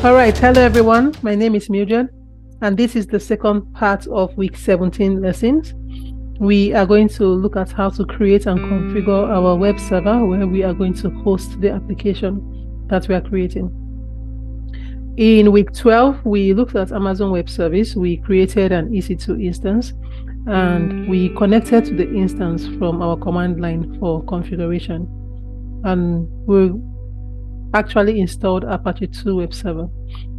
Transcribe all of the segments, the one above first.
All right, hello everyone. My name is Mildred, and this is the second part of week 17 lessons. We are going to look at how to create and configure our web server where we are going to host the application that we are creating. In week 12, we looked at Amazon Web Service. We created an EC2 instance and we connected to the instance from our command line for configuration. And we actually installed Apache WebServer.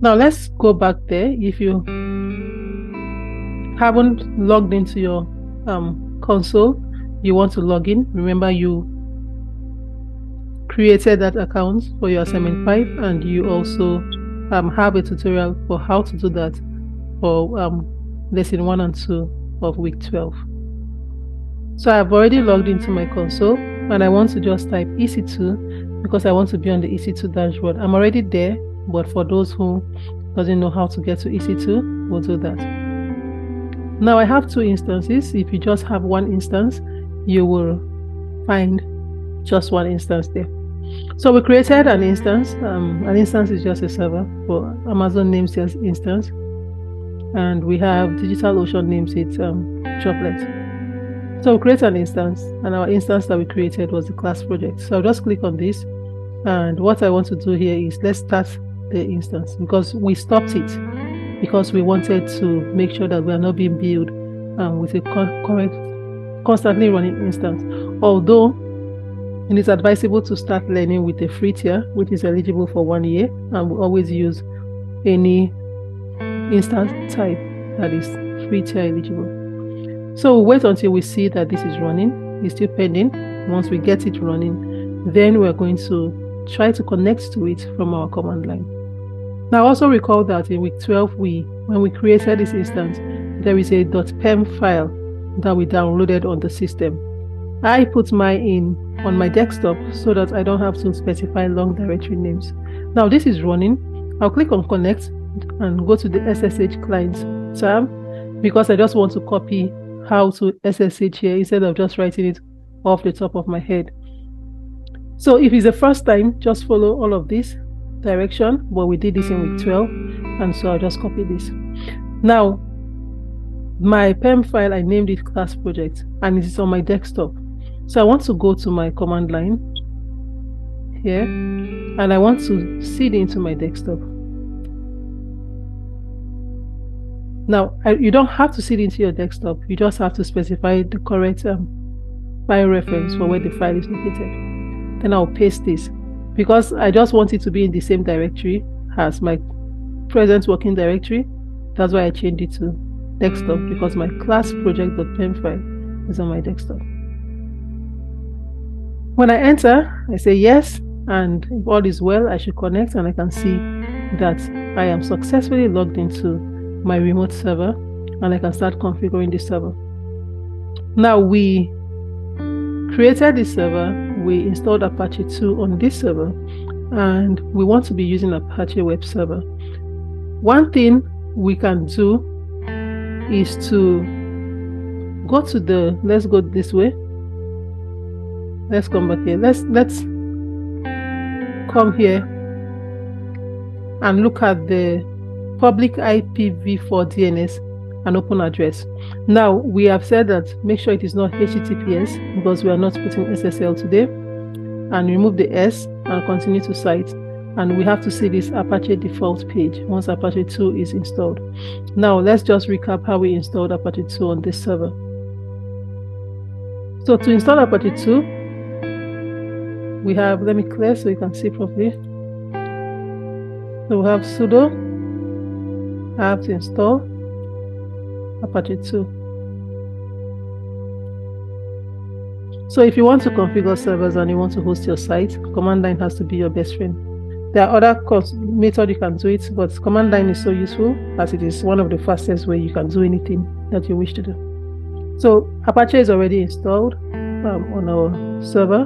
Now let's go back there. If you haven't logged into your console, you want to log in. Remember, you created that account for your assignment 5, and you also have a tutorial for how to do that for lesson 1 and 2 of week 12. So I've already logged into my console, and I want to just type EC2 because I want to be on the EC2 dashboard. I'm already there, but for those who doesn't know how to get to EC2, we'll do that. Now I have 2 instances. If you just have one instance, you will find just one instance there. So we created an instance. An instance is just a server, but Amazon names it instance, and we have DigitalOcean names it Droplet. So we create an instance, and our instance that we created was the class project. So I'll just click on this, and what I want to do here is let's start the instance, because we stopped it because we wanted to make sure that we are not being billed with a constantly running instance. Although it is advisable to start learning with a free tier, which is eligible for 1 year, and we always use any instance type that is free tier eligible. So we'll wait until we see that this is running. It's still pending. Once we get it running, then we're going to try to connect to it from our command line. Now also recall that in week 12, when we created this instance, there is a .pem file that we downloaded on the system. I put mine in on my desktop so that I don't have to specify long directory names. Now this is running. I'll click on connect and go to the SSH client tab because I just want to copy how to SSH here instead of just writing it off the top of my head. So if it's the first time, just follow all of this direction, but we did this in week 12, and so I'll just copy this. Now my PEM file, I named it class project, and it is on my desktop. So I want to go to my command line here, and I want to seed into my desktop. Now, you don't have to seed into your desktop. You just have to specify the correct file reference for where the file is located. Then I'll paste this because I just want it to be in the same directory as my present working directory. That's why I changed it to desktop, because my class project.pem file is on my desktop. When I enter, I say yes, and if all is well, I should connect, and I can see that I am successfully logged into my remote server, and I can start configuring the server. Now we created this server, we installed Apache 2 on this server, and we want to be using Apache WebServer. One thing we can do is to go to the, let's go this way. Let's come back here. Let's come here and look at the public IPv4 DNS and open address. Now we have said that make sure it is not HTTPS because we are not putting SSL today, and remove the S and continue to site, and we have to see this Apache default page once Apache 2 is installed. Now let's just recap how we installed Apache 2 on this server. So to install Apache 2, we have, let me clear so you can see properly. So we have sudo apt to install Apache 2. So if you want to configure servers and you want to host your site, command line has to be your best friend. There are other methods you can do it, but command line is so useful as it is one of the fastest way you can do anything that you wish to do. So Apache is already installed on our server,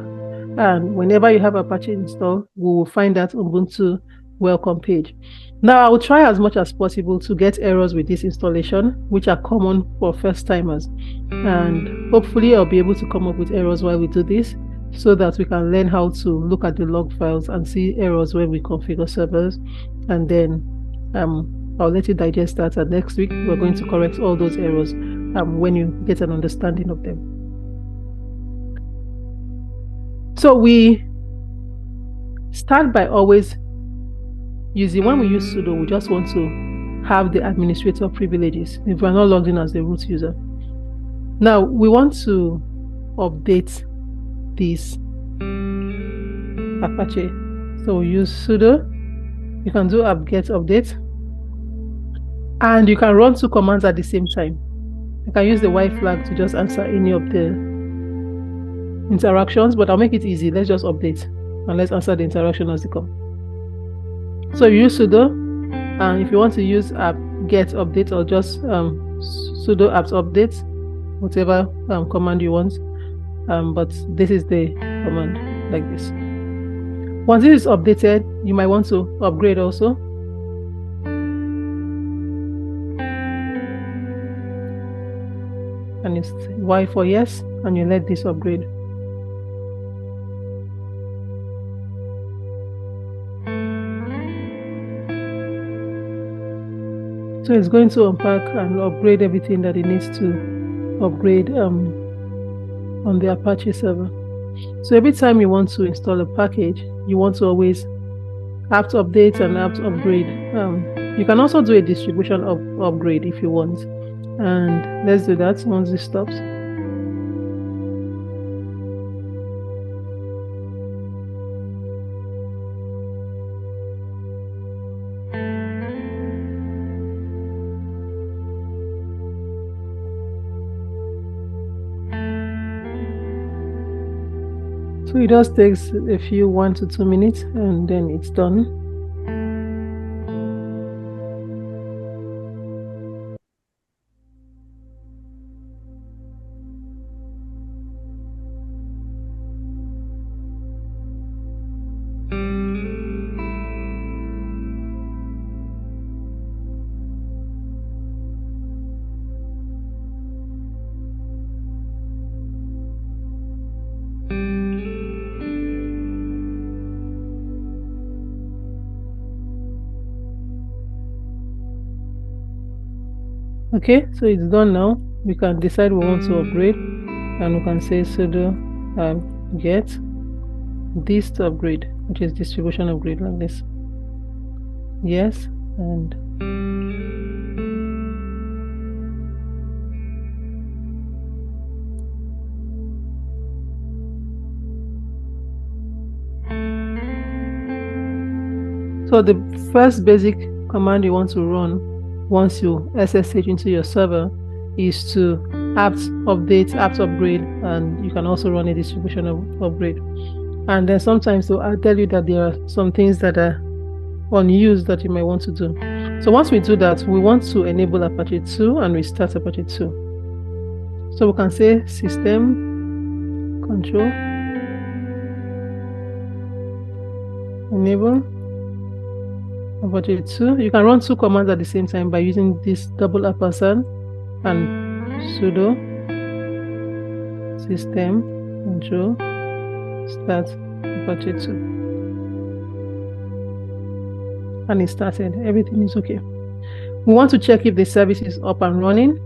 and whenever you have Apache installed, we will find that Ubuntu welcome page. Now I will try as much as possible to get errors with this installation, which are common for first timers, and hopefully I'll be able to come up with errors while we do this. so that we can learn how to look at the log files and see errors when we configure servers. And then I'll let you digest that, and next week we're going to correct all those errors when you get an understanding of them. So we start by always using, when we use sudo, we just want to have the administrator privileges if we're not logged in as the root user. Now we want to update this Apache, so we use sudo. You can do apt-get update, and you can run two commands at the same time. You can use the Y flag to just answer any of the interactions, but I'll make it easy. Let's just update and let's answer the interaction as they come. So you use sudo, and if you want to use apt-get update or just sudo apt update, whatever command you want, but this is the command, like this. Once it is updated, you might want to upgrade also. And it's Y for yes, and you let this upgrade. So it's going to unpack and upgrade everything that it needs to upgrade on the Apache server. So every time you want to install a package, you want to always apt update and apt upgrade. You can also do a distribution of upgrade if you want. And let's do that once this stops. So it just takes a few 1 to 2 minutes, and then it's done. Okay, so it's done now. We can decide we want to upgrade, and we can say sudo get this to upgrade, which is distribution upgrade, like this. Yes, and so the first basic command you want to run once you SSH into your server is to apt update, apt upgrade, and you can also run a distribution upgrade. And then sometimes I'll tell you that there are some things that are unused that you might want to do. So once we do that, we want to enable Apache 2 and restart Apache 2. So we can say system control enable Apache 2. You can run two commands at the same time by using this double ampersand and sudo system control start Apache 2. And it started. Everything is okay. We want to check if the service is up and running.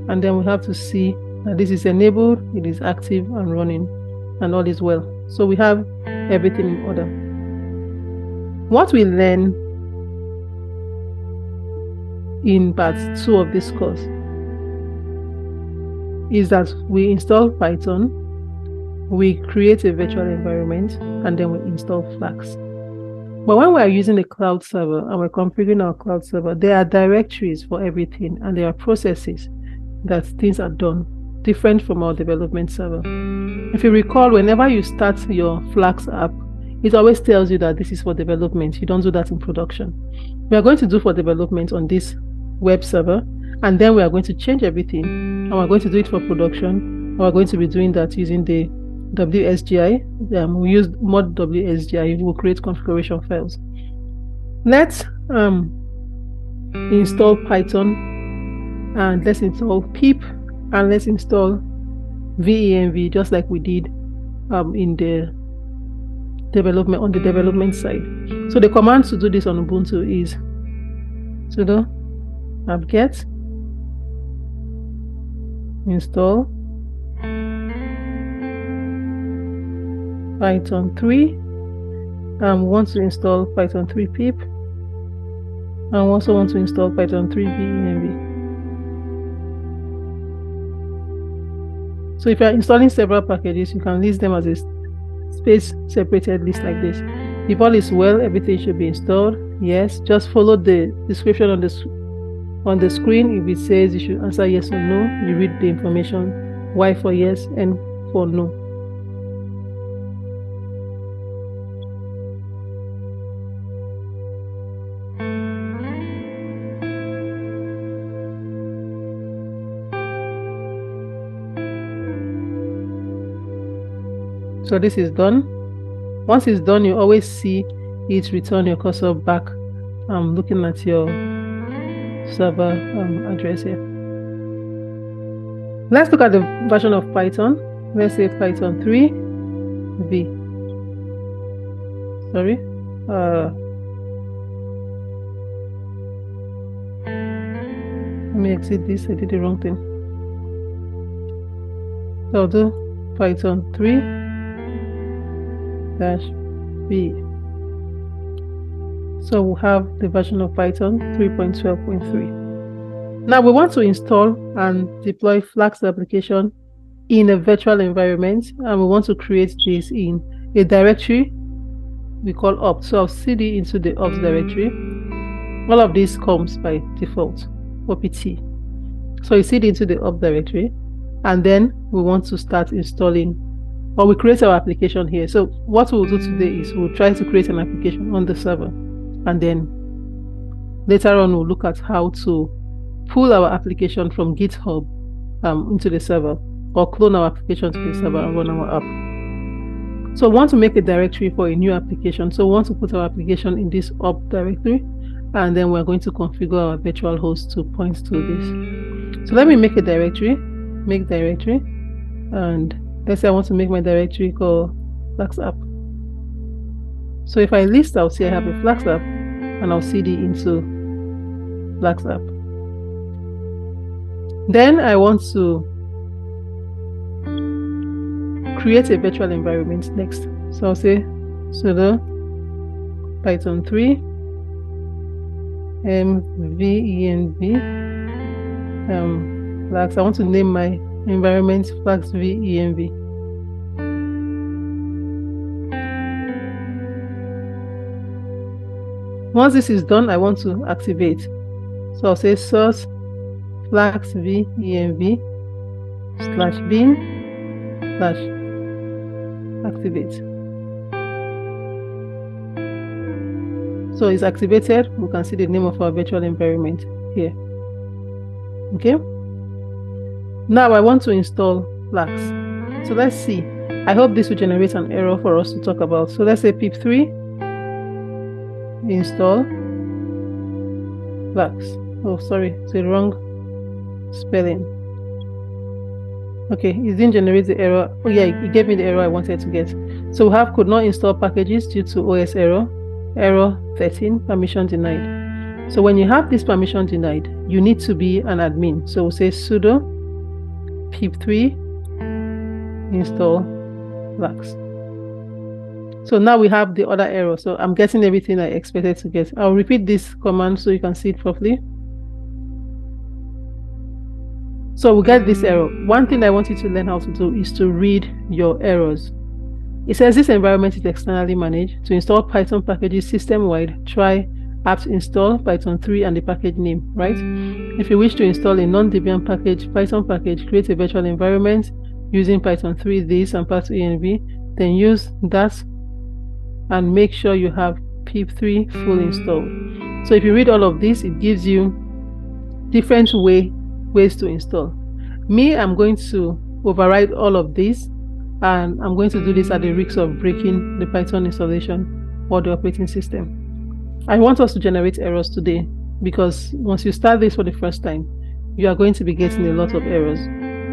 And then we have to see that this is enabled, it is active and running, and all is well. So we have everything in order. What we learn in part 2 of this course is that we install Python, we create a virtual environment, and then we install Flask. But when we are using a cloud server and we're configuring our cloud server, there are directories for everything, and there are processes that things are done different from our development server. If you recall, whenever you start your Flask app, it always tells you that this is for development. You don't do that in production. We are going to do for development on this web server, and then we are going to change everything, and we're going to do it for production, and we're going to be doing that using the WSGI. We use mod-wsgi. We'll create configuration files. Let's install Python, and let's install pip, and let's install venv, just like we did in the development side. So the command to do this on Ubuntu is sudo apt-get install Python 3. We want to install Python 3 pip, and we also want to install Python 3 venv. So if you are installing several packages, you can list them as a space separated list like this. If all is well, everything should be installed. Yes, just follow the description on the screen. If it says you should answer yes or no, you read the information, Y for yes, N for no. So this is done. Once it's done, you always see it return your cursor back. I'm looking at your server address here. Let's look at the version of Python. Let's say Python 3 v. Sorry. Let me exit this. I did the wrong thing. So I'll do Python 3-v. So we'll have the version of Python 3.12.3. Now we want to install and deploy Flask application in a virtual environment, and we want to create this in a directory we call opt. So I'll cd into the opt directory. All of this comes by default, opt. So you cd into the opt directory, and then we want to start installing, or we create our application here. So what we'll do today is we'll try to create an application on the server, and then later on we'll look at how to pull our application from GitHub into the server, or clone our application to the server and run our app. So we want to make a directory for a new application. So we want to put our application in this opt directory, and then we're going to configure our virtual host to point to this. So let me make a directory, make directory, and let's say I want to make my directory called Flask app. So if I list, I'll see I have a Flask app, and I'll cd into Flask app. Then I want to create a virtual environment next. So I'll say sudo Python 3 venv Flask. I want to name my environment Flask venv. Once this is done, I want to activate. So I'll say source Flask venv /bin/activate. So it's activated. We can see the name of our virtual environment here. Okay. Now I want to install Flask. So let's see. I hope this will generate an error for us to talk about. So let's say pip3 install Flask. Oh, sorry, it's the wrong spelling. Okay, it didn't generate the error. Oh yeah, it gave me the error I wanted to get. So we have could not install packages due to OS error 13, permission denied. So when you have this permission denied, you need to be an admin. So we'll say sudo pip3 install Flask. So now we have the other error. So I'm getting everything I expected to get. I'll repeat this command so you can see it properly. So we get this error. One thing I want you to learn how to do is to read your errors. It says this environment is externally managed. To install Python packages system-wide, try apt install Python 3 and the package name, right? If you wish to install a non-Debian package, Python package, create a virtual environment using Python 3 this and path2env, then use that and make sure you have pip3 full installed. So if you read all of this, it gives you different ways to install. Me, I'm going to override all of this, and I'm going to do this at the risk of breaking the Python installation or the operating system. I want us to generate errors today, because once you start this for the first time, you are going to be getting a lot of errors,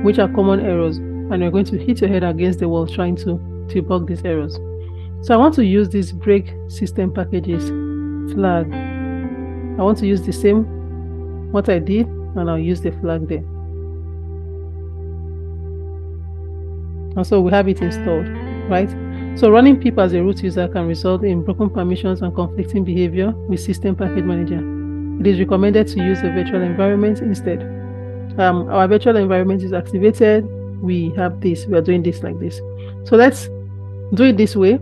which are common errors, and you're going to hit your head against the wall trying to debug these errors. So I want to use this break system packages flag. I want to use the same what I did, and I'll use the flag there. And so we have it installed, right? So running pip as a root user can result in broken permissions and conflicting behavior with System Package Manager. It is recommended to use a virtual environment instead. Our virtual environment is activated. We have this, we are doing this like this. So let's do it this way,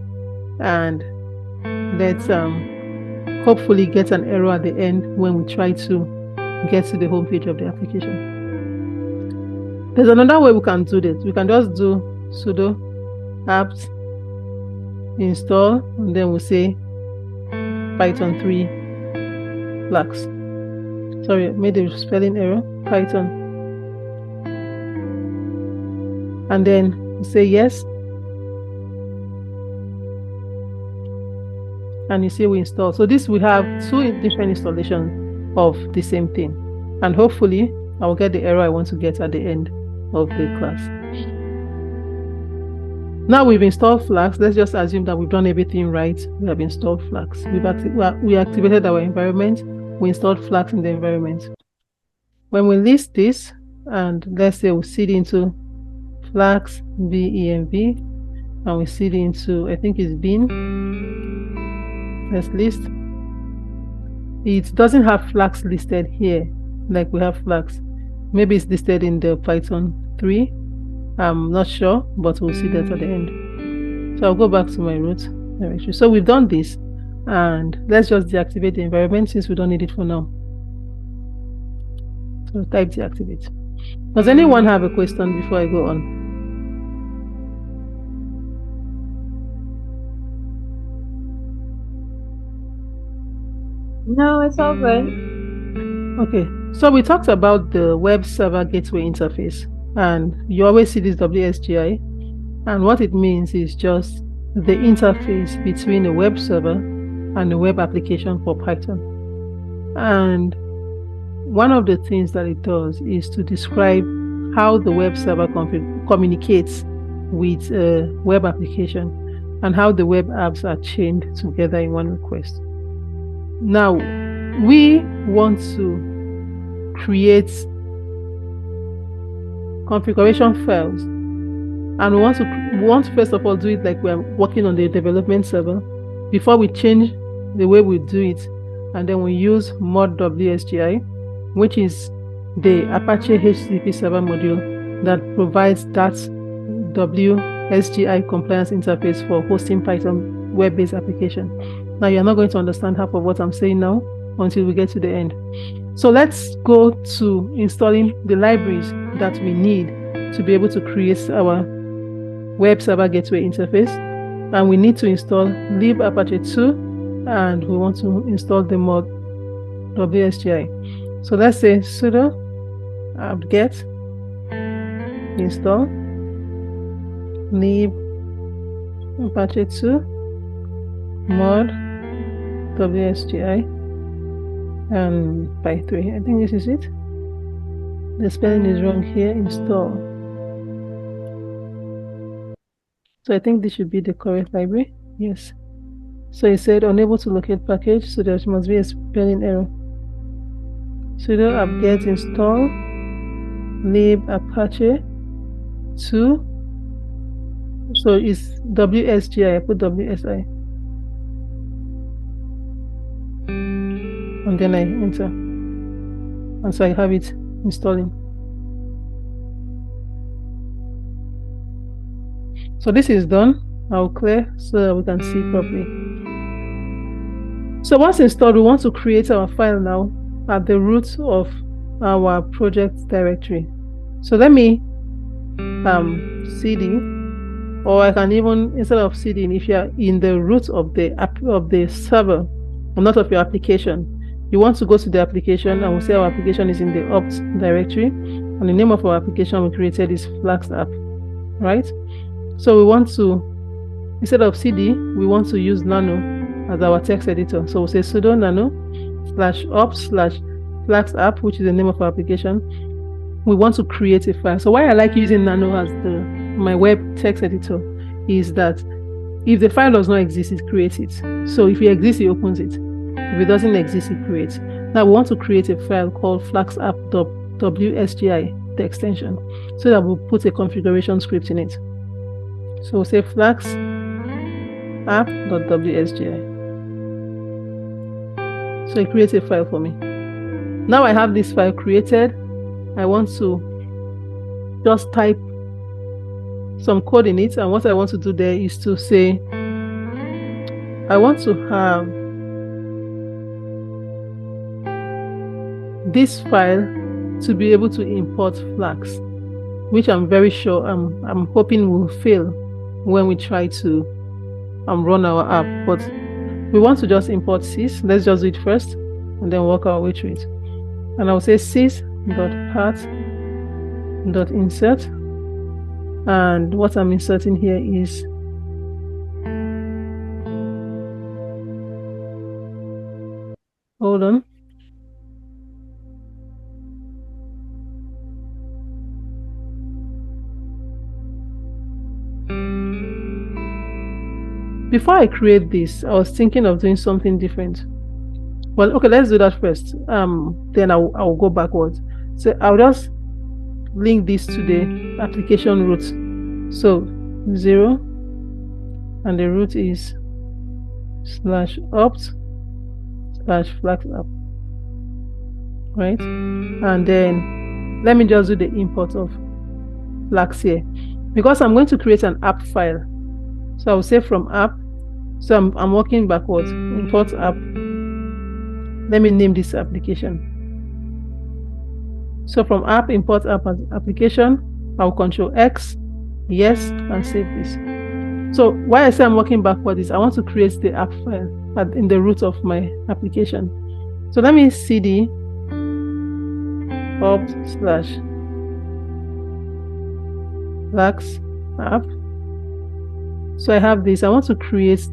and let's hopefully get an error at the end when we try to get to the home page of the application. There's another way we can do this. We can just do sudo apt install, and then we'll say Python 3 Flask. Sorry, I made a spelling error. Python. And then say yes. And you see we install. So this, we have two different installations of the same thing. And hopefully I will get the error I want to get at the end of the class. Now we've installed Flask. Let's just assume that we've done everything right. We have installed Flask. We activated our environment. We installed Flask in the environment. When we list this, and let's say we seed into Flask venv, and we seed into, I think it's bin. Let's list. It doesn't have Flask listed here like we have Flask. Maybe it's listed in the Python 3. I'm not sure, but we'll see that at the end. So I'll go back to my root directory. So we've done this, and let's just deactivate the environment since we don't need it for now. So type deactivate. Does anyone have a question before I go on? No, it's all good. Okay, so we talked about the web server gateway interface, and you always see this WSGI, and what it means is just the interface between a web server and a web application for Python. And one of the things that it does is to describe how the web server communicates with a web application, and how the web apps are chained together in one request. Now, we want to create configuration files, and we want to first of all do it like we're working on the development server before we change the way we do it. And then we use mod-wsgi, which is the Apache HTTP server module that provides that WSGI compliance interface for hosting Python web-based application. Now, you're not going to understand half of what I'm saying now until we get to the end. So let's go to installing the libraries that we need to be able to create our web server gateway interface. And we need to install libapache 2, and we want to install the mod-wsgi. So let's say sudo apt-get install libapache 2 mod-wsgi and py3. I think this is it. The spelling is wrong here. Install. So I think this should be the correct library. Yes. So it said unable to locate package, so there must be a spelling error. Sudo apt-get install libapache 2. So it's WSGI. I put WSI. And then I enter, and so I have it installing. So this is done. I'll clear so that we can see properly. So once installed, we want to create our file now at the root of our project directory. So let me cd, or I can even, instead of cd, if you are in the root of the server, or not of your application, you want to go to the application, and we'll say our application is in the opt directory, and the name of our application we created is Flask app, right? So we want to, instead of cd, we want to use nano as our text editor. So we'll say sudo nano /opt/Flask app, which is the name of our application. We want to create a file. So why I like using nano as my web text editor is that if the file does not exist, it creates it. So if it exists, it opens it. If it doesn't exist, it creates. Now we want to create a file called Flask app .wsgi, the extension, so that we'll put a configuration script in it. So we'll say Flask app.wsgi. So it creates a file for me. Now I have this file created. I want to just type some code in it, and what I want to do there is to say I want to have this file to be able to import Flask, which I'm very sure I'm hoping will fail when we try to run our app. But we want to just import sys. Let's just do it first and then work our way through it. And I'll say sys.path.insert, and what I'm inserting here is hold on. Before I create this, I was thinking of doing something different. Well, okay, let's do that first. Then I'll go backwards. So I'll just link this to the application root. So 0, and the root is /opt/Flask app, right? And then let me just do the import of Flask here, because I'm going to create an app file. So I'll say from app. So I'm working backwards. Import app. Let me name this application. So from app, import app as application. I'll Control X, yes, and save this. So why I say I'm working backwards is I want to create the app file in the root of my application. So let me cd opt/Flask app. So I have this. I want to create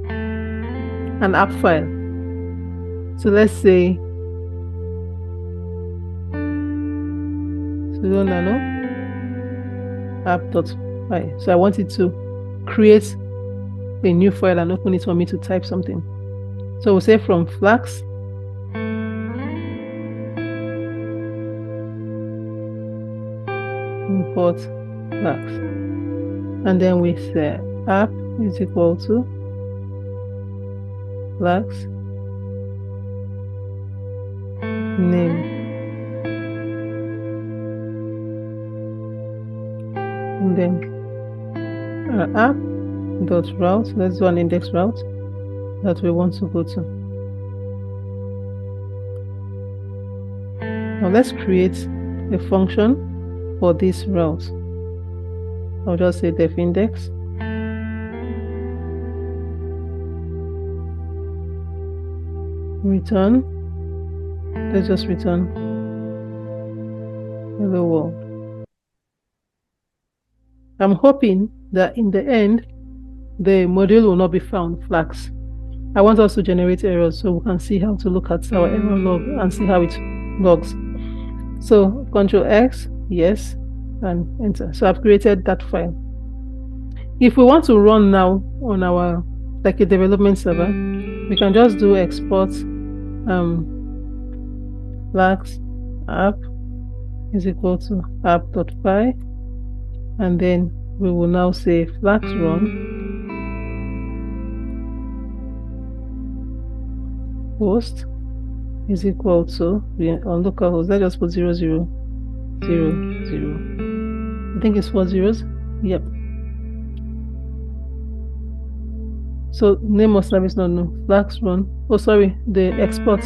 an app file. So let's say sudo nano app.py. So I want it to create a new file and open it for me to type something. So we'll say from Flask import Flask, and then we say app is equal to Flask name, and then app.route. Let's do an index route that we want to go to. Now let's create a function for this route. I'll just say def index. Return. Let's just return hello world. I'm hoping that in the end, the module will not be found, Flask. I want us to generate errors so we can see how to look at our error log and see how it logs. So Control X, yes, and enter. So I've created that file. If we want to run now on our, like a development server, we can just do export Flask app is equal to app.py, and then we will now say Flask run host is equal to, on localhost, let's just put 0000. I think it's 4 zeros. Yep. So name of service not known. Flask run. Oh, sorry, the export.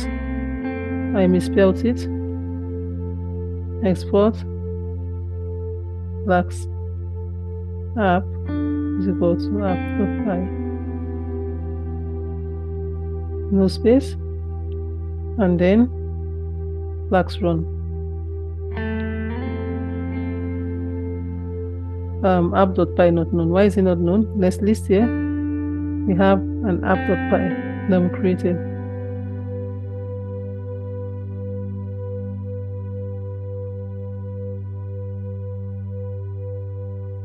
I misspelled it. Export Flask app is equal to app.py. No space. And then Flask run. App.py not known. Why is it not known? Let's list here. we have an app.py that we created.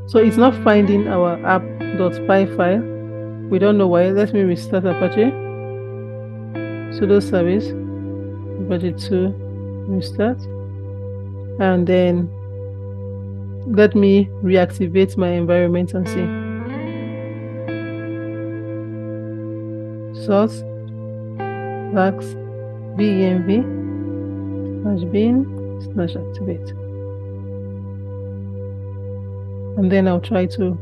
So it's not finding our app.py file. We don't know why. Let me restart Apache. Sudo service, Apache 2, restart. And then let me reactivate my environment and see. Source, Flask, venv, /bin, /activate. And then I'll try to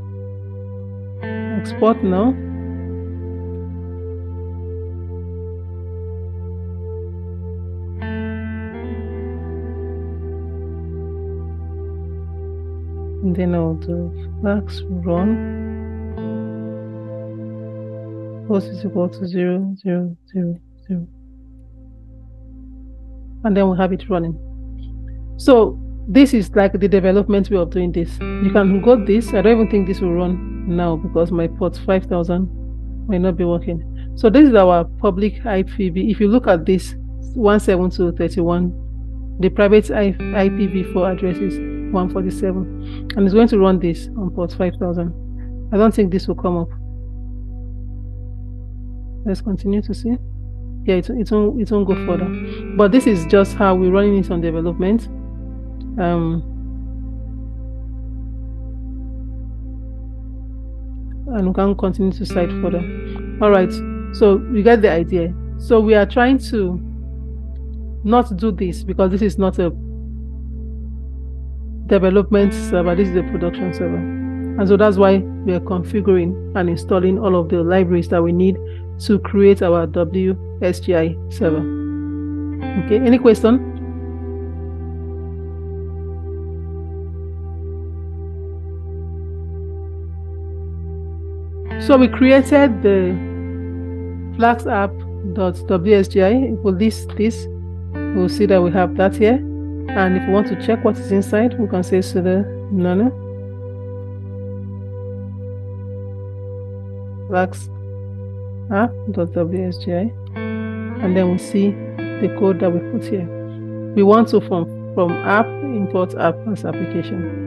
export now. And then I'll do Flask run. Host is equal to 0, 0, 0, 0. And then we'll have it running. So this is like the development way of doing this. You can go this. I don't even think this will run now because my port 5000 might not be working. So this is our public IPv. If you look at this 172.31, the private IPv4 address is 147, and it's going to run this on port 5000. I don't think this will come up. Let's continue to see. Yeah, it won't go further. But this is just how we're running it on development. And we can continue to cite further. All right, so you get the idea. So we are trying to not do this because this is not a development server, this is a production server. And so that's why we are configuring and installing all of the libraries that we need to create our WSGI server. Okay, any question? So we created the Flask app.wsgi. If we list this, we'll see that we have that here. And if we want to check what is inside, we can say sudo nano Flask app.wsgi, and then we see the code that we put here. We want to from app import app as application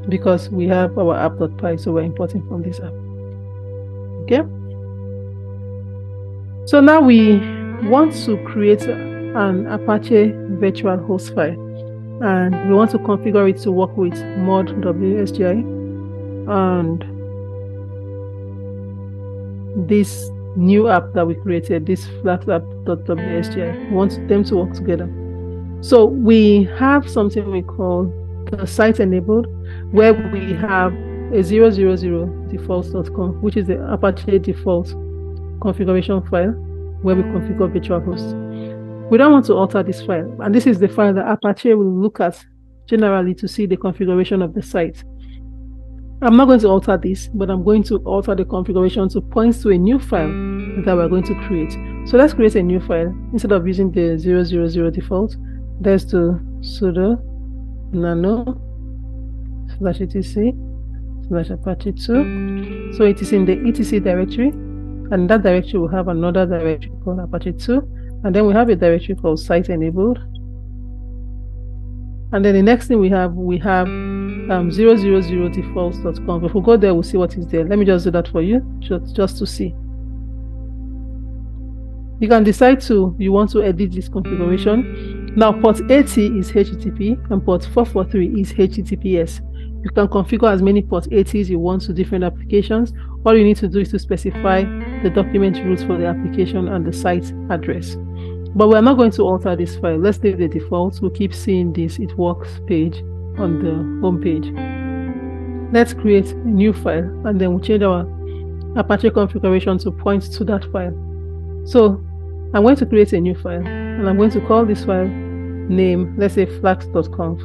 because we have our app.py, so we're importing from this app. Okay. So now we want to create an Apache virtual host file, and we want to configure it to work with mod-wsgi and this new app that we created, this Flask app.wsgi. We want them to work together. So we have something we call the site enabled, where we have a 000 defaults.com, which is the Apache default configuration file where we configure virtual hosts. We don't want to alter this file, and this is the file that Apache will look at generally to see the configuration of the site. I'm not going to alter this, but I'm going to alter the configuration to point to a new file that we're going to create. So let's create a new file. Instead of using the 000 default, let's do sudo nano /etc/apache2. So it is in the etc directory, and that directory will have another directory called apache2, and then we have a directory called site enabled. And then the next thing we have 000 defaults.com. If we go there, we'll see what is there. Let me just do that for you, just to see. You can decide you want to edit this configuration. Now, port 80 is HTTP and port 443 is HTTPS. You can configure as many port 80s you want to different applications. All you need to do is to specify the document root for the application and the site address. But we're not going to alter this file. Let's leave the defaults. We'll keep seeing this it works page on the home page. Let's create a new file, and then we'll change our Apache configuration to point to that file. So I'm going to create a new file, and I'm going to call this file name, let's say flask.conf.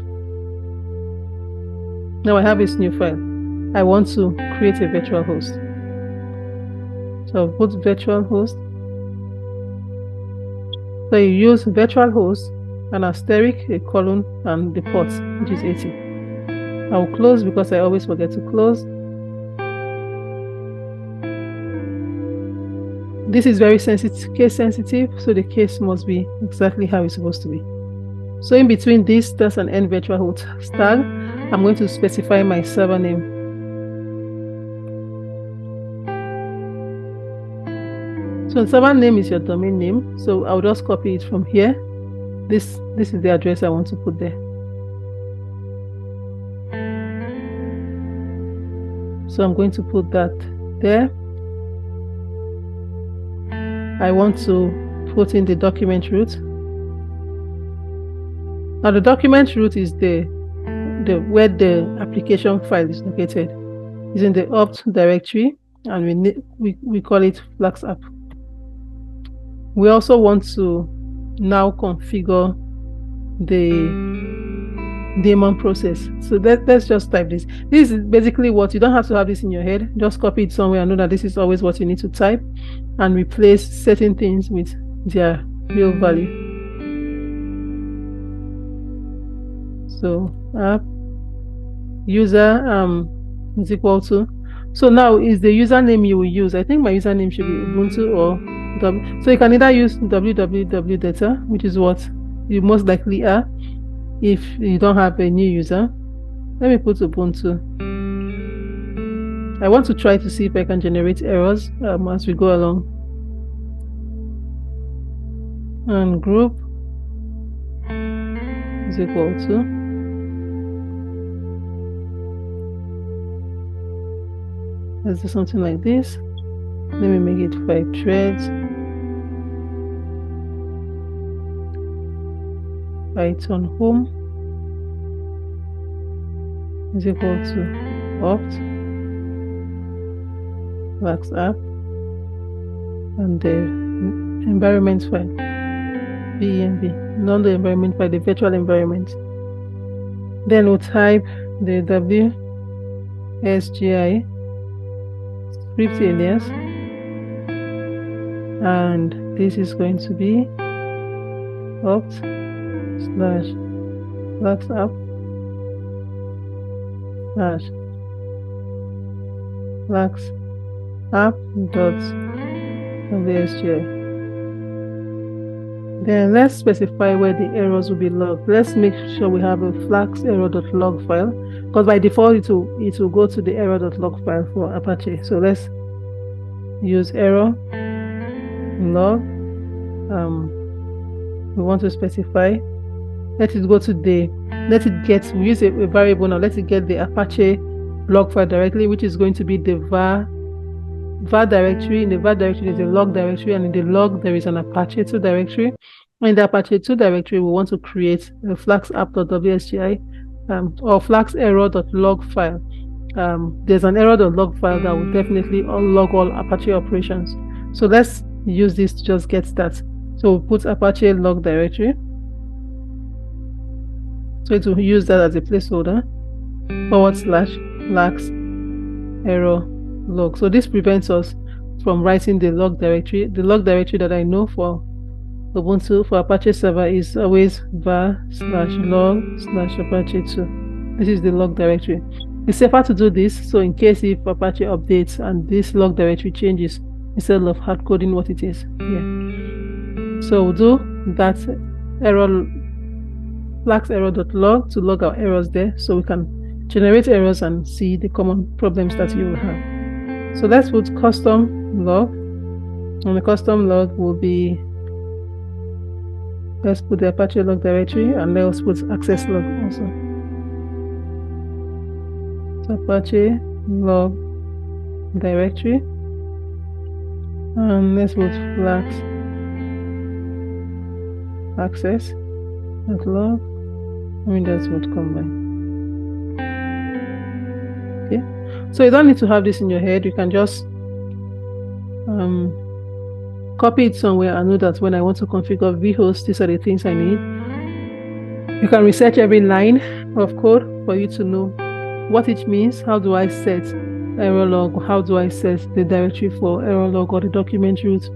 Now I have this new file. I want to create a virtual host. So I'll put virtual host. So you use virtual host, an asterisk, a colon, and the port, which is 80. I will close because I always forget to close. this is very sensitive, case sensitive, so the case must be exactly how it's supposed to be. So in between this, that's an end virtual host tag. I'm going to specify my server name. So server name is your domain name. So I'll just copy it from here. This is the address I want to put there. So I'm going to put that there. I want to put in the document root. Now the document root is where the application file is located. It's in the opt directory, and we call it Flask app. We also want to now configure the daemon process. So let's just type this. This is basically what you don't have to have this in your head. Just copy it somewhere and know that this is always what you need to type, and replace certain things with their real value. So app user is equal to. So now is the username you will use. I think my username should be Ubuntu or so you can either use www data, which is what you most likely are if you don't have a new user. Let me put Ubuntu. I want to try to see if I can generate errors as we go along. And group is equal to. Let's do something like this. Let me make it 5 threads. Python home is equal to opt Flask app and the environment file venv, not the environment file, the virtual environment. Then we'll type the wsgi script alias, and this is going to be opt /Flask app /Flask app.wsgi. Then let's specify where the errors will be logged. Let's make sure we have a Flask error.log file, because by default it will go to the error.log file for Apache. So let's use error log. We want to specify. Let it go to we use a variable now. Let it get the Apache log file directly, which is going to be the var directory. In the var directory, there's a log directory, and in the log, there is an Apache 2 directory. In the Apache 2 directory, we want to create a Flask app.wsgi or Flask error.log file. There's an error.log file that will definitely log all Apache operations. So let's use this to just get that. So we'll put Apache log directory. So it will use that as a placeholder, /Flask error log. So this prevents us from writing the log directory. The log directory that I know for Ubuntu for Apache server is always var/log/Apache2. This is the log directory. It's safer to do this, so in case if Apache updates and this log directory changes, instead of hard coding what it is here. So we'll do that Flask error.log to log our errors there, so we can generate errors and see the common problems that you will have. So let's put custom log, and the custom log will be, let's put the Apache log directory, and let's put access log also. So Apache log directory, and let's put Flask access log. Windows would combine. Okay, so you don't need to have this in your head. You can just copy it somewhere and know that when I want to configure vhost, these are the things I need. You can research every line of code for you to know what it means. How do I set error log? How do I set the directory for error log or the document root?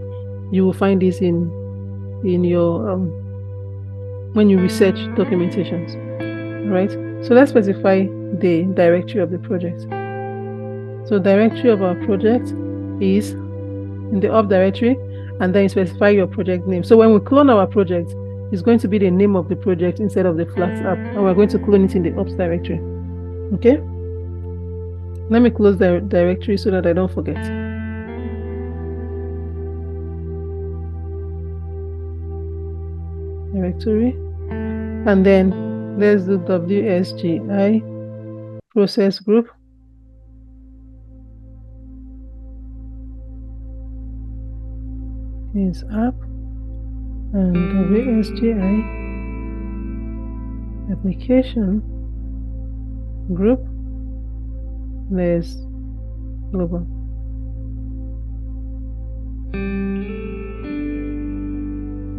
You will find this in your when you research documentations. Right? So let's specify the directory of the project. So directory of our project is in the up directory, and then you specify your project name. So when we clone our project, it's going to be the name of the project instead of the Flask app, and we're going to clone it in the ops directory. Okay, let me close the directory so that I don't forget. Directory, and then let's do wsgi process group. Is app and wsgi application group. There's global.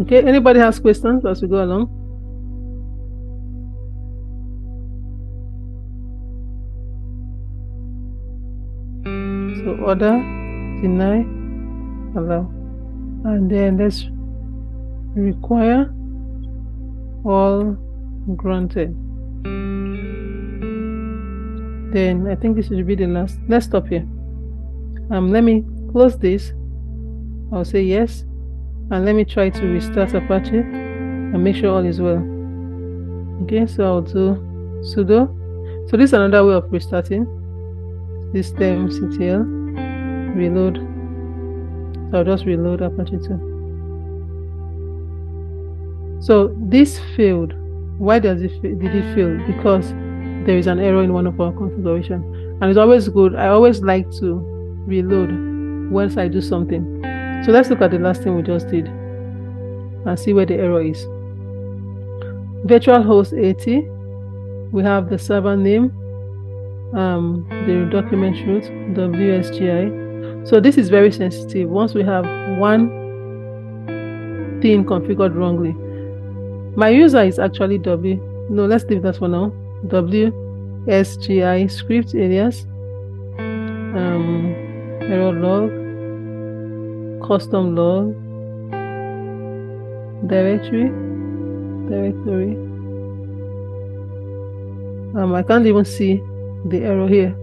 Okay, anybody has questions as we go along? So order, deny, allow, and then let's require all granted. Then I think this should be the last. Let's stop here. Let me close this. I'll say yes, and let me try to restart Apache and make sure all is well. Okay, so I'll do sudo. So this is another way of restarting. Systemctl reload. So I'll just reload Apache 2. So this failed. Why did it fail? Because there is an error in one of our configuration, and it's always good. I always like to reload once I do something. So let's look at the last thing we just did and see where the error is. Virtual host 80. We have the server name, the document root, wsgi. So this is very sensitive. Once we have one thing configured wrongly, my user is actually no, let's leave that for now. wsgi script alias, error log, custom log, directory. I can't even see the error here.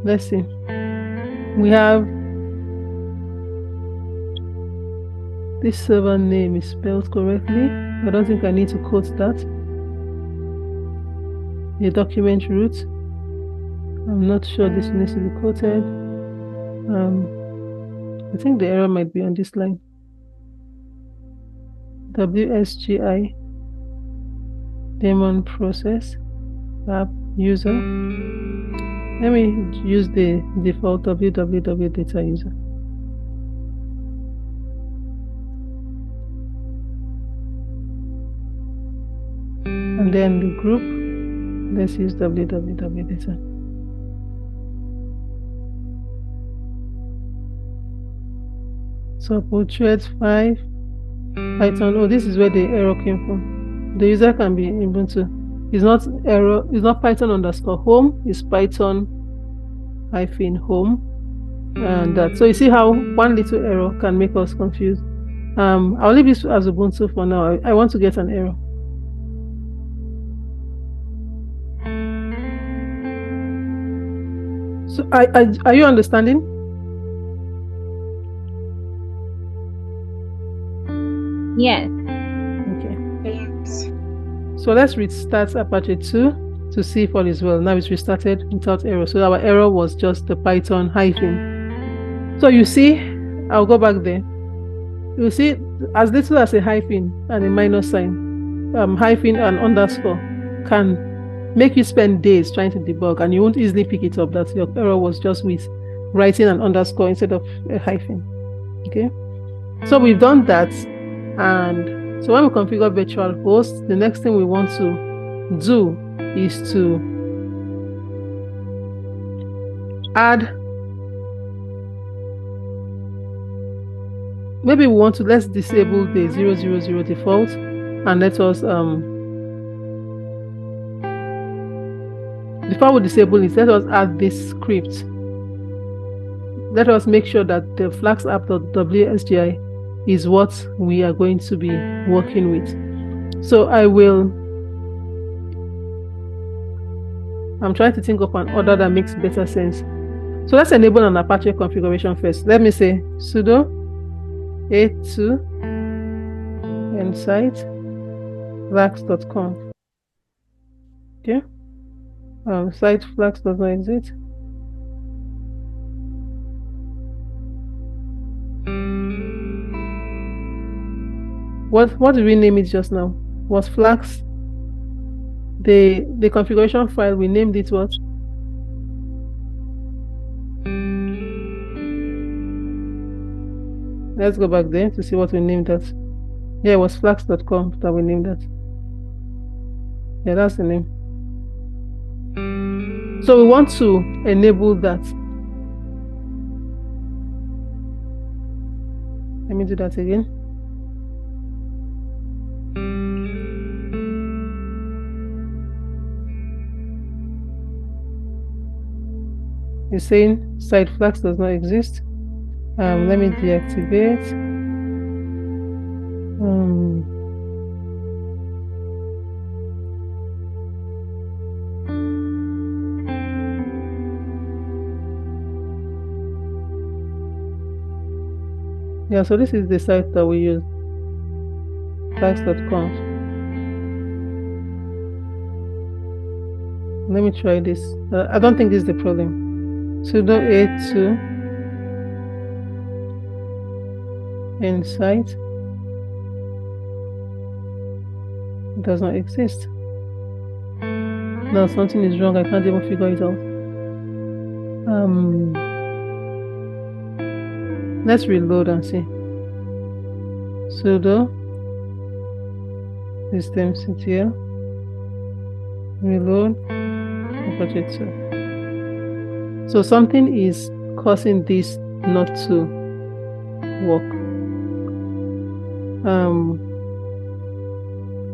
Let's see. We have this server name is spelled correctly. I don't think I need to quote that. The document root, I'm not sure this needs to be quoted. I think the error might be on this line. wsgi daemon process app user. Let me use the default www data user. And then the group, let's use www data. So put thread 5 Python. Oh, this is where the error came from. The user can be Ubuntu. It's not error. It's not Python _home. It's Python -home, and that. So you see how one little error can make us confused. I'll leave this as Ubuntu for now. I want to get an error. So are you understanding? Yes. Okay. Yes. So let's restart Apache 2 to see if all is well. Now it's restarted without error. So our error was just the Python hyphen. So you see, I'll go back there. You see, as little as a hyphen and a minus sign, hyphen and underscore can make you spend days trying to debug, and you won't easily pick it up that your error was just with writing an underscore instead of a hyphen. Okay, so we've done that, and so when we configure virtual host, the next thing we want to do is to add. Maybe we want to, let's disable the 000 default, and let us before we disable it, let us add this script. Let us make sure that the Flask app.wsgi is what we are going to be working with. So I'm trying to think of an order that makes better sense. So let's enable an Apache configuration first. Let me say sudo a2 inside flask.conf. Okay. Site flask does not exist. What did we name it just now? Was Flask the configuration file? We named it what? Let's go back there to see what we named that. Yeah, it was flask.conf that we named that. Yeah, that's the name. So we want to enable that. Let me do that again. It's saying site Flask does not exist. Let me deactivate. Yeah, so this is the site that we use, flask.conf. Let me try this. I don't think this is the problem. Sudo a2 inside does not exist. No, something is wrong. I can't even figure it out. Let's reload and see. Sudo systemctl reload Apache 2. So something is causing this not to work.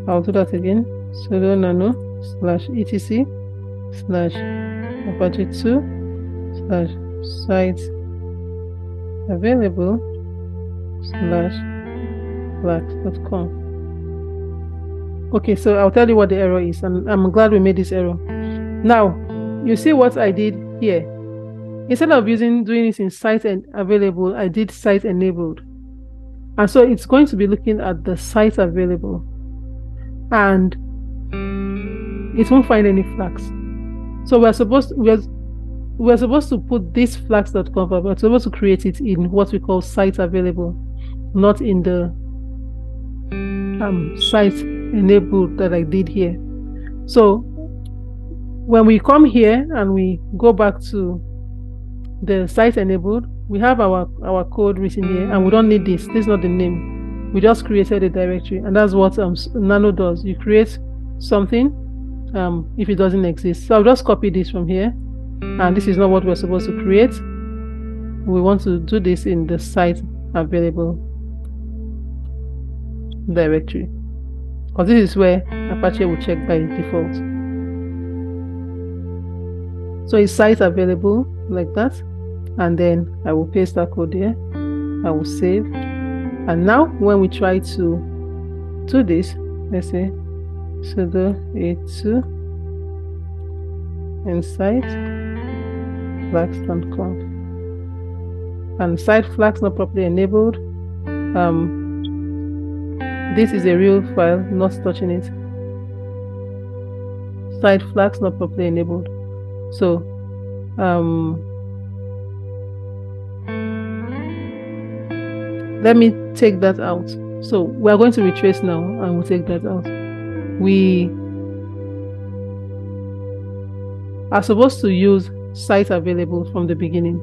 I'll do that again. Sudo nano /etc /Apache 2 /site available /flask.conf. Okay, so I'll tell you what the error is, and I'm glad we made this error. Now, you see what I did here. Instead of doing this in site and available, I did site enabled. And so it's going to be looking at the site available, and it won't find any flags. So we're supposed to put this flags.conf, we're supposed to create it in what we call site available, not in the site enabled that I did here. So when we come here and we go back to the site enabled, we have our code written here, and we don't need this. This is not the name. We just created a directory, and that's what Nano does. You create something if it doesn't exist. So I'll just copy this from here, and this is not what we're supposed to create. We want to do this in the site available directory, because this is where Apache will check by default. So it's site available like that, and then I will paste that code there. I will save, and now when we try to do this, let's say sudo a2 inside flask.conf, and site flags not properly enabled. This is a real file, not touching it. Site flags not properly enabled. So let me take that out. So we're going to retrace now, and we'll take that out. We are supposed to use site available from the beginning,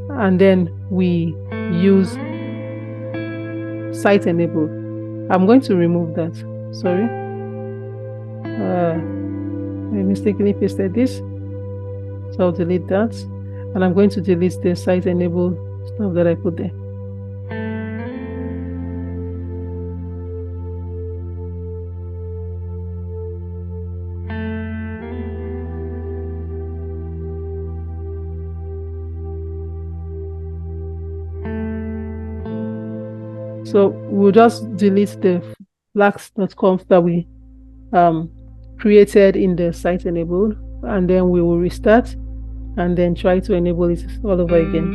and then we use site enabled. I'm going to remove that. Sorry, I mistakenly pasted this, so I'll delete that, and I'm going to delete the site enabled stuff that I put there. So we'll just delete the flags.conf that we created in the site enabled, and then we will restart, and then try to enable it all over again.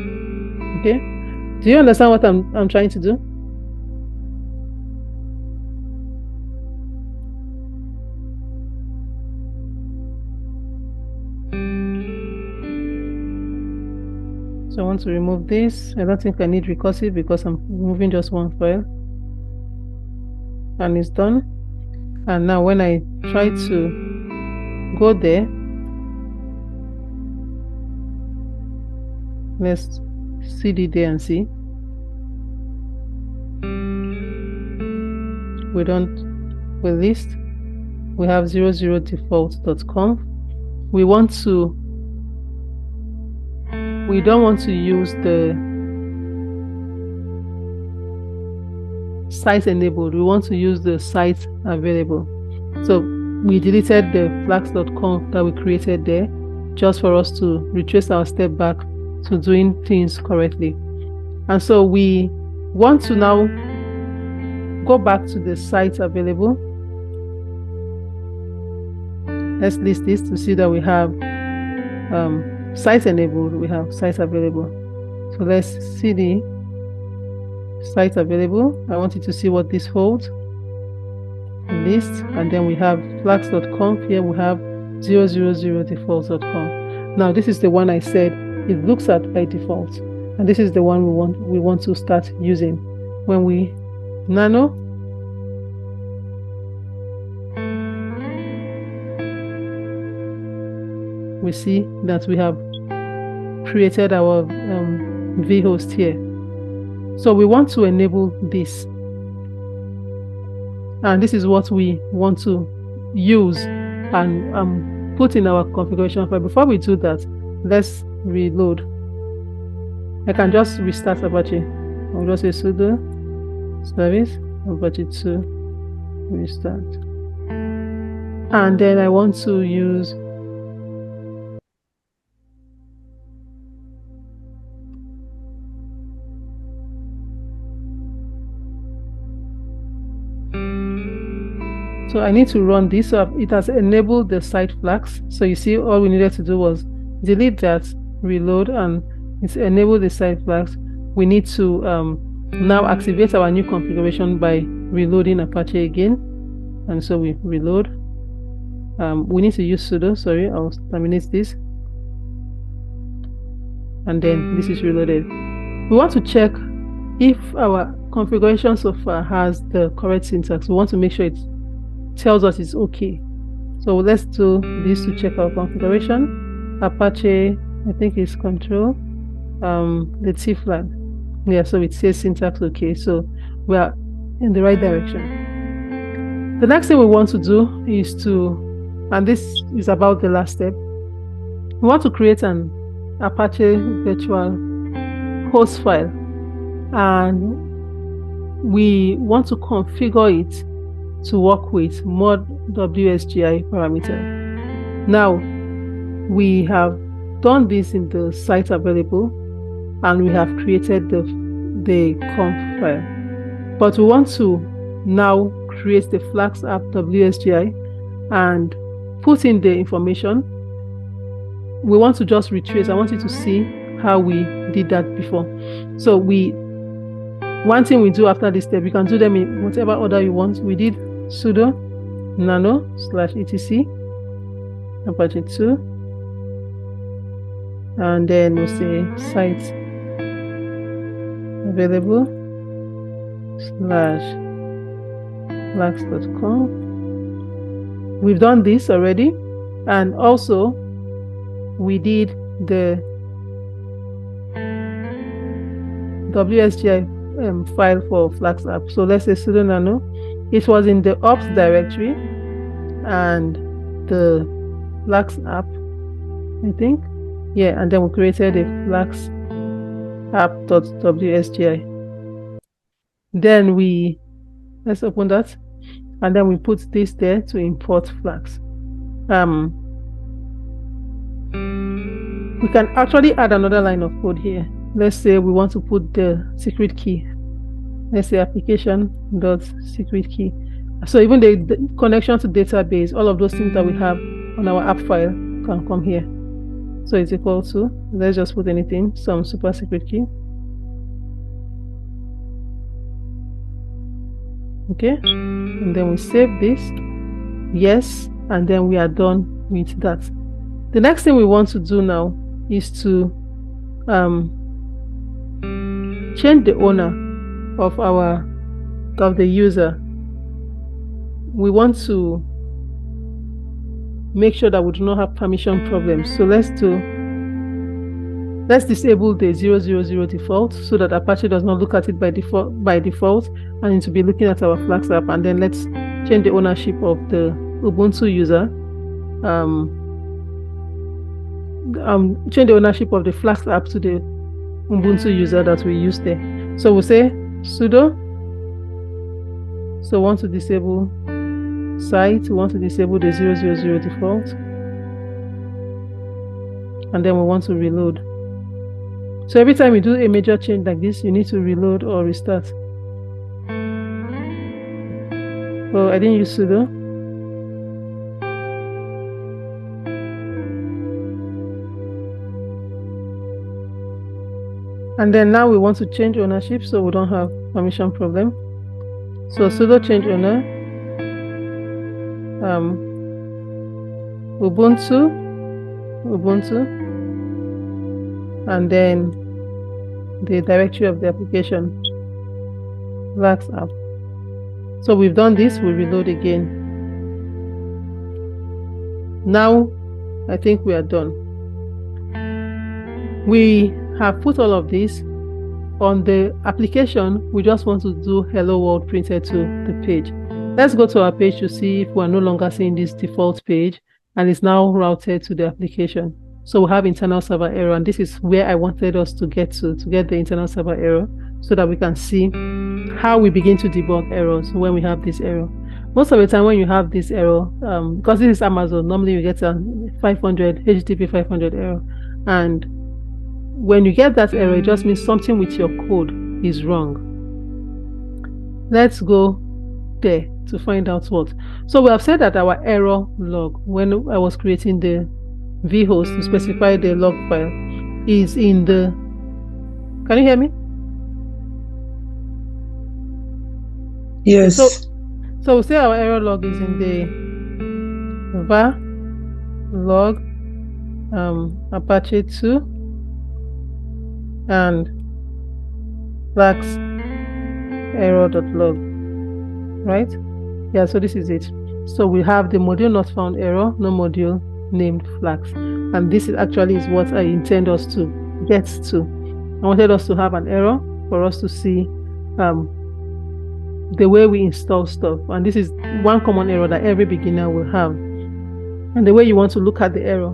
Okay, do you understand what I'm trying to do? So I want to remove this. I don't think I need recursive because I'm removing just one file, and it's done. And now when I try to go there, let's cd there and see. We list. We have 00default.conf. We don't want to use the site enabled. We want to use the site available. So we deleted the flask.conf that we created there just for us to retrace our step back to doing things correctly. And so we want to now go back to the site available. Let's list this to see that we have site enabled, we have site available. So let's cd site available. I want you to see what this holds. List, and then we have flask.conf. Here we have 000default.conf. Now this is the one I said it looks at by default, and this is the one we want to start using. When we nano, we see that we have created our vhost here. So we want to enable this, and this is what we want to use and put in our configuration file. Before we do that, let's reload. I can just restart Apache. I'll just say sudo service Apache 2 restart, and then I want to use so I need to run this. So it has enabled the site flags. So you see, all we needed to do was delete that, reload, and it's enabled the site flags. We need to now activate our new configuration by reloading Apache again. And so we reload. We need to use sudo. Sorry, I'll terminate this. And then this is reloaded. We want to check if our configuration so far has the correct syntax. We want to make sure it tells us it's okay. So let's do this to check our configuration. Apache, I think it's control, the T flag. Yeah, so it says syntax okay. So we are in the right direction. The next thing we want to do is and this is about the last step, we want to create an Apache virtual host file, and we want to configure it to work with mod-wsgi parameter. Now we have done this in the site available, and we have created the conf file, but we want to now create the Flask app wsgi and put in the information. We want to just retrace. I want you to see how we did that before. So one thing we do after this step, you can do them in whatever order you want. We did sudo nano /etc Apache 2, and then we'll say site available /flask.conf. We've done this already, and also we did the wsgi file for Flask app. So let's say sudo nano. It was in the ops directory and the Flask app, I think. Yeah, and then we created a Flask app.wsgi. Then let's open that, and then we put this there to import Flask. We can actually add another line of code here. Let's say we want to put the secret key. Let's say application.secret key. So even the connection to database, all of those things that we have on our app file can come here. So it's equal to, let's just put anything, some super secret key. Okay, and then we save this, yes, and then we are done with that. The next thing we want to do now is to change the owner of the user. We want to make sure that we do not have permission problems. So let's disable the 000 default so that Apache does not look at it by default and it will be looking at our Flask app. And then let's change the ownership of the Ubuntu user. Change the ownership of the Flask app to the Ubuntu user that we use there. So we'll say sudo. So we want to disable site, we want to disable the 000 default, and then we want to reload. So every time you do a major change like this, you need to reload or restart. Well, I didn't use sudo. And then now we want to change ownership so we don't have permission problem. So sudo change owner, Ubuntu, and then the directory of the application, Flask app. So we've done this, we reload again. Now I think we are done. We have put all of this on the application. We just want to do hello world printed to the page. Let's go to our page to see if we are no longer seeing this default page and it's now routed to the application. So we have internal server error, and this is where I wanted us to get the internal server error so that we can see how we begin to debug errors when we have this error. Most of the time when you have this error, because this is Amazon, normally you get a 500 HTTP 500 error, and when you get that error, it just means something with your code is wrong. Let's go there to find out what. So we have said that our error log, when I was creating the vhost to specify the log file, is in the, can you hear me? Yes. So we say our error log is in the var log Apache 2 and Flask error.log, right? Yeah, so this is it. So we have the module not found error, no module named Flask, and this is actually what I intend us to get to. I wanted us to have an error for us to see the way we install stuff, and this is one common error that every beginner will have, and the way you want to look at the error.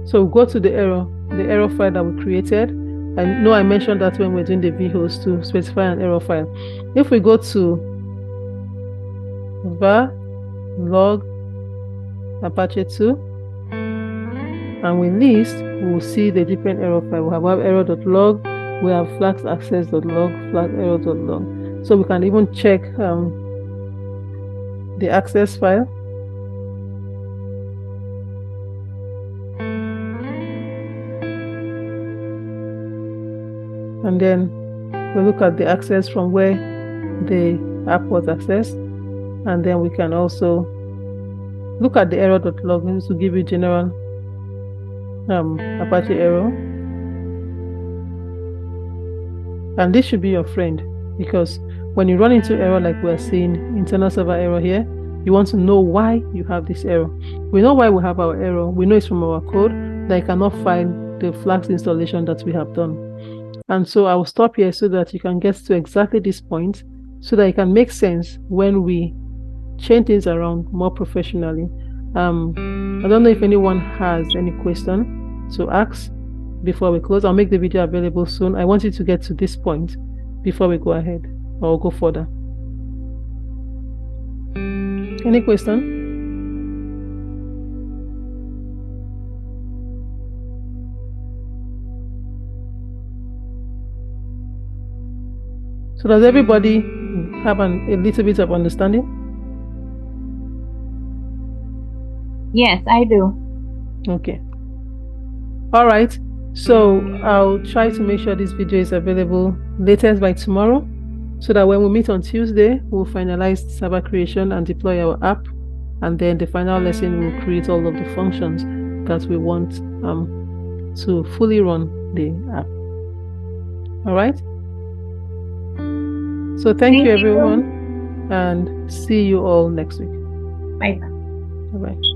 So we go to the error file that we created. I know I mentioned that when we're doing the vhost to specify an error file. If we go to var log Apache 2 and we list, we will see the different error file. We have error.log, we have Flask access.log, Flask error.log. So we can even check the access file. And then we look at the access from where the app was accessed. And then we can also look at the error.log to give you general Apache error. And this should be your friend, because when you run into error like we're seeing, internal server error here, you want to know why you have this error. We know why we have our error. We know it's from our code that I cannot find the Flask installation that we have done. And so I will stop here so that you can get to exactly this point, so that it can make sense when we change things around more professionally. I don't know if anyone has any question to ask before we close. I'll make the video available soon. I want you to get to this point before we go ahead or go further. Any question? So does everybody have a little bit of understanding? Yes, I do. Okay. All right. So I'll try to make sure this video is available latest by tomorrow, so that when we meet on Tuesday, we'll finalize server creation and deploy our app. And then the final lesson will create all of the functions that we want to fully run the app. All right. So thank you, everyone, and see you all next week. Bye. Bye-bye.